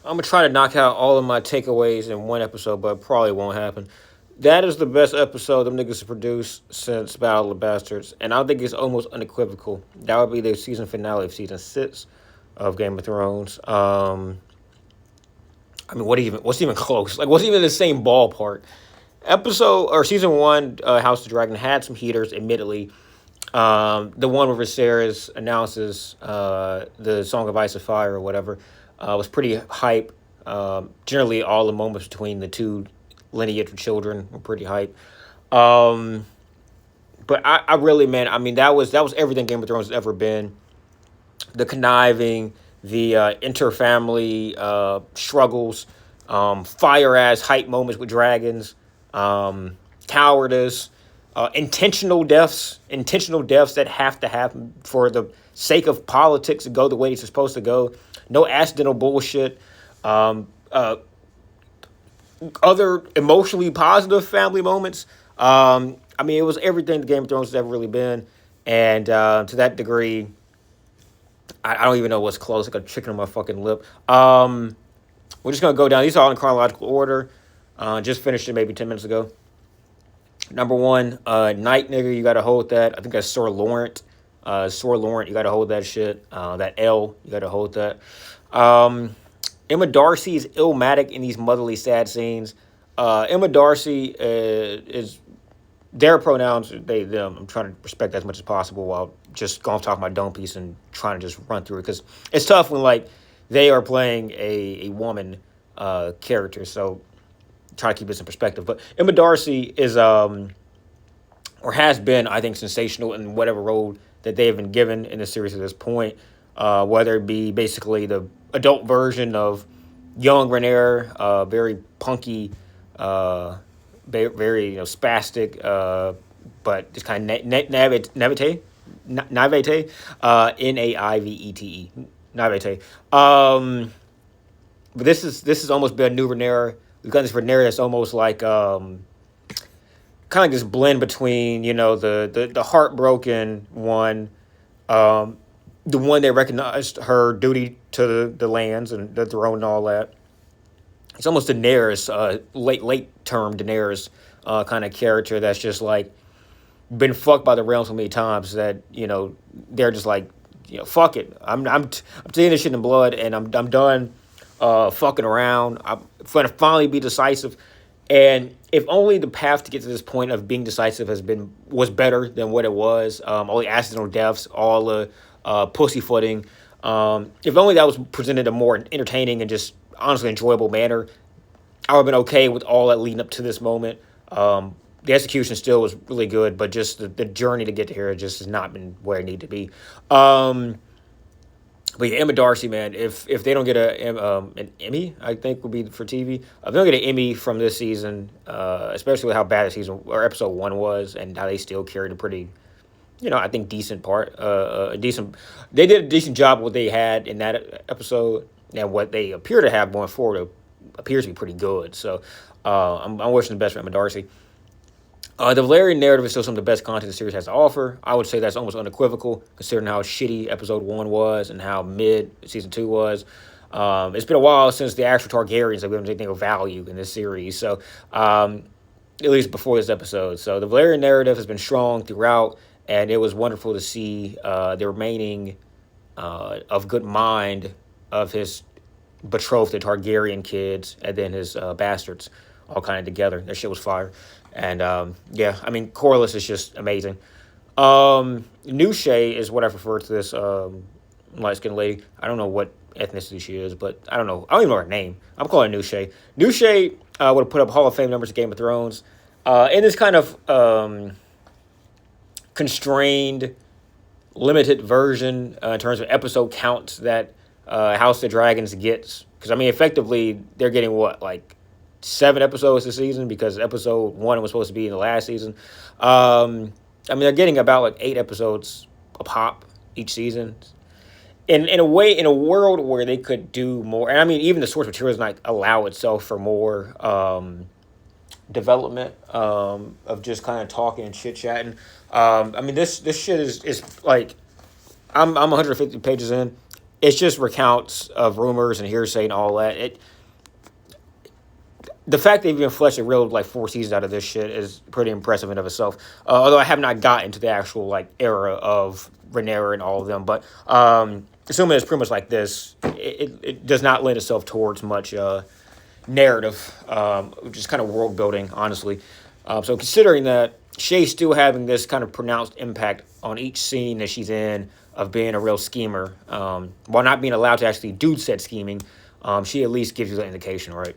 I'm gonna try to knock out all of my takeaways in one episode, but it probably won't happen. That is the best episode them niggas have produced since Battle of the Bastards, and I think it's almost unequivocal. That would be the season finale of season 6 of Game of Thrones. I mean, what's even close? Like, what's even the same ballpark? Episode or season one, House of the Dragon had some heaters, admittedly. The one where Viserys announces the Song of Ice and Fire or whatever was pretty hype. Generally, all the moments between the two lineage of children were pretty hype. Um, but I really, man, I mean, that was everything Game of Thrones has ever been. The conniving, the interfamily struggles, fire ass hype moments with dragons, cowardice, intentional deaths that have to happen for the sake of politics to go the way it's supposed to go. No accidental bullshit. Um, uh, Other emotionally positive family moments. I mean, it was everything the Game of Thrones has ever really been, and to that degree, I don't even know what's close. Like a chicken on my fucking lip. We're just gonna go down. These are all in chronological order. Just finished it maybe 10 minutes ago. Number one, Night nigga, you gotta hold that. I think that's Sir Laurent. Sir Laurent, you gotta hold that shit. That L, you gotta hold that. Um, Emma Darcy is illmatic in these motherly sad scenes. Emma Darcy is their pronouns, they, them. I'm trying to respect that as much as possible while just going talking my dome piece and trying to just run through it because it's tough when like they are playing a woman character. So try to keep this in perspective. But Emma Darcy is or has been, I think, sensational in whatever role that they have been given in the series at this point. Whether it be basically the adult version of young Rhaenyra, very punky, very spastic, but just kind of naivete, naivete, naivete. But this is almost been a new Rhaenyra. We've got this Rhaenyra that's almost like kind of this blend between the heartbroken one, um, the one that recognized her duty to the lands and the throne and all that. It's almost Daenerys, late term Daenerys kind of character that's just like been fucked by the realm so many times that they're just like fuck it. I'm taking this shit in blood and I'm done fucking around. I'm gonna finally be decisive. And if only the path to get to this point of being decisive was better than what it was, all the accidental deaths, all the pussyfooting. If only that was presented a more entertaining and just honestly enjoyable manner, I would have been okay with all that leading up to this moment. The execution still was really good, but just the journey to get to here just has not been where it needed to be. But yeah, Emma Darcy, man, if they don't get an Emmy, I think would be for TV. If they don't get an Emmy from this season, especially with how bad the season or episode one was, and how they still carried a pretty, I think decent part, a decent. They did a decent job with what they had in that episode, and what they appear to have going forward appears to be pretty good. So I'm wishing the best for Emma Darcy. The Valerian narrative is still some of the best content the series has to offer. I would say that's almost unequivocal, considering how shitty episode 1 was and how mid season 2 was. It's been a while since the actual Targaryens have given anything of value in this series, so at least before this episode. So the Valerian narrative has been strong throughout, and it was wonderful to see the remaining of good mind of his betrothed the Targaryen kids and then his bastards all kind of together. That shit was fire. And yeah, I mean, Corlys is just amazing. Nushay is what I refer to this light-skinned lady. I don't know what ethnicity she is, but I don't know. I don't even know her name. I'm calling her Nushay. Nushay would have put up Hall of Fame numbers to Game of Thrones. In this kind of constrained, limited version in terms of episode counts that House of Dragons gets. Because, I mean, effectively, they're getting what, like 7 episodes this season, because episode 1 was supposed to be in the last season. I mean, they're getting about like 8 episodes a pop each season. In a way, in a world where they could do more, and I mean, even the source material does not allow itself for more development of just kind of talking and chit chatting. I mean, this shit is like, I'm 150 pages in. it's just recounts of rumors and hearsay and all that. The fact they've even fleshed a real like 4 seasons out of this shit is pretty impressive in of itself. Although I have not gotten to the actual like era of Rhaenyra and all of them, but assuming it's pretty much like this, it does not lend itself towards much narrative, just kind of world building, honestly. So considering that Shay's still having this kind of pronounced impact on each scene that she's in of being a real schemer, while not being allowed to actually do said scheming, she at least gives you that indication, right?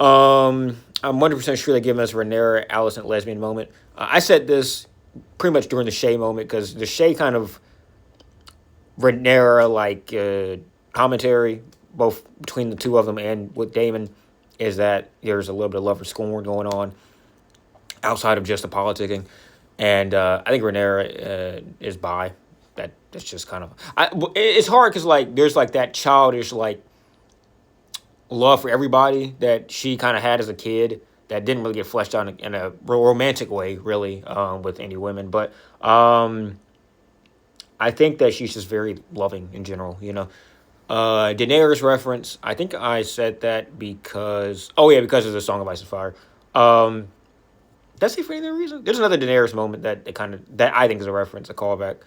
I'm 100% sure they're giving us Rhaenyra, Alicent lesbian moment. I said this pretty much during the Shay moment because the Shay kind of Rhaenyra like commentary, both between the two of them and with Daemon, is that there's a little bit of love for scorn going on outside of just the politicking, and I think Rhaenyra is bi. That's just kind of it's hard because like there's like that childish like love for everybody that she kind of had as a kid that didn't really get fleshed out in a romantic way, really, with any women. But I think that she's just very loving in general, you know. Daenerys reference, I think I said that because, oh yeah, because of the Song of Ice and Fire. That's it for any other reason. There's another Daenerys moment that I think is a reference, a callback.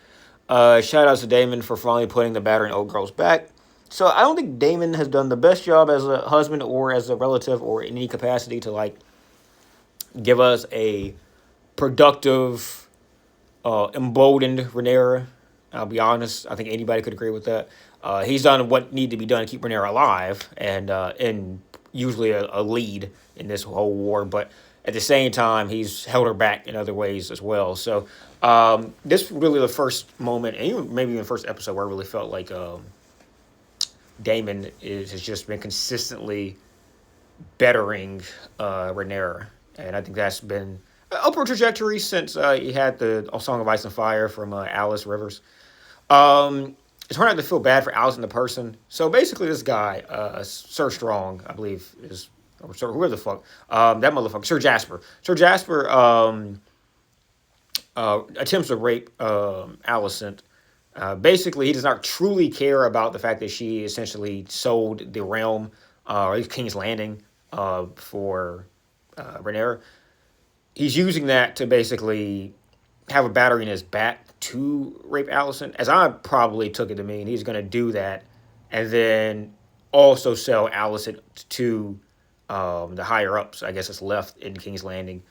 Shout out to Daemon for finally putting the battering old girls back. So I don't think Daemon has done the best job as a husband or as a relative or in any capacity to like give us a productive, emboldened Rhaenyra. I'll be honest. I think anybody could agree with that. He's done what needed to be done to keep Rhaenyra alive and usually a lead in this whole war. But at the same time, he's held her back in other ways as well. So this was really the first moment, and even maybe even the first episode where I really felt like Daemon has just been consistently bettering Rhaenyra. And I think that's been an upward trajectory since he had the Song of Ice and Fire from Alice Rivers. It's hard not to feel bad for Alice the person. So basically this guy, Sir Strong, I believe is, or Sir, whoever the fuck, that motherfucker, Sir Jasper. Sir Jasper attempts to rape Alicent. Basically, he does not truly care about the fact that she essentially sold the realm, or at least King's Landing, for Rhaenyra. He's using that to basically have a battery in his back to rape Alicent, as I probably took it to mean he's going to do that, and then also sell Alicent to the higher ups, I guess it's left in King's Landing.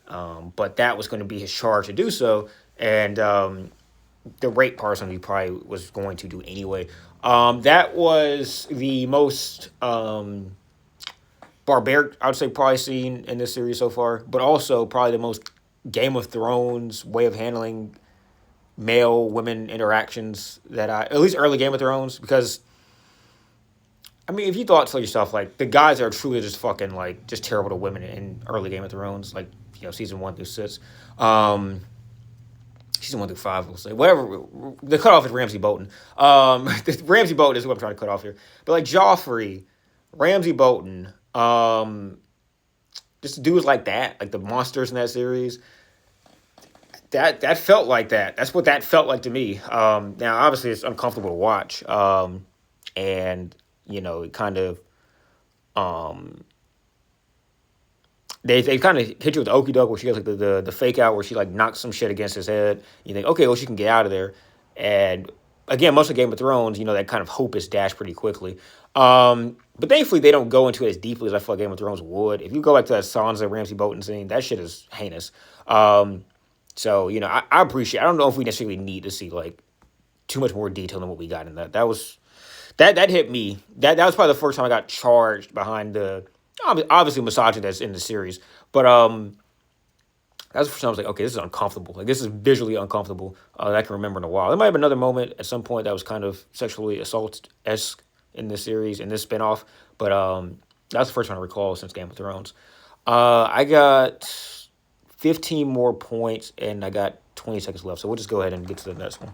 But that was going to be his charge to do so, and the rape person he probably was going to do anyway. That was the most barbaric, I would say, probably seen in this series so far, but also probably the most Game of Thrones way of handling male-women interactions that at least early Game of Thrones, because, I mean, if you thought to yourself, like, the guys that are truly just fucking, like, just terrible to women in early Game of Thrones, like, you know, season 1 through 6, season 1 through 5, we'll say. Whatever. The cutoff is Ramsay Bolton. Ramsay Bolton is who I'm trying to cut off here. But, like, Joffrey, Ramsay Bolton, just dudes like that, like the monsters in that series, that felt like that. That's what that felt like to me. Now, obviously, it's uncomfortable to watch. And, you know, it kind of... They kind of hit you with the okie doke where she has like the fake out where she like knocks some shit against his head. You think, okay, well, she can get out of there. And again, most of Game of Thrones, you know, that kind of hope is dashed pretty quickly. But thankfully, they don't go into it as deeply as I feel like Game of Thrones would. If you go back to that Sansa Ramsay Bolton scene, that shit is heinous. So, you know, I appreciate, I don't know if we necessarily need to see like too much more detail than what we got in that. That hit me. That was probably the first time I got charged behind the obviously misogyny that's in the series, but that was the first time I was like, okay, this is uncomfortable. Like, this is visually uncomfortable that I can remember in a while. There might have been another moment at some point that was kind of sexually assault-esque in this series, in this spinoff, but that's the first one I recall since Game of Thrones. I got 15 more points, and I got 20 seconds left, so we'll just go ahead and get to the next one.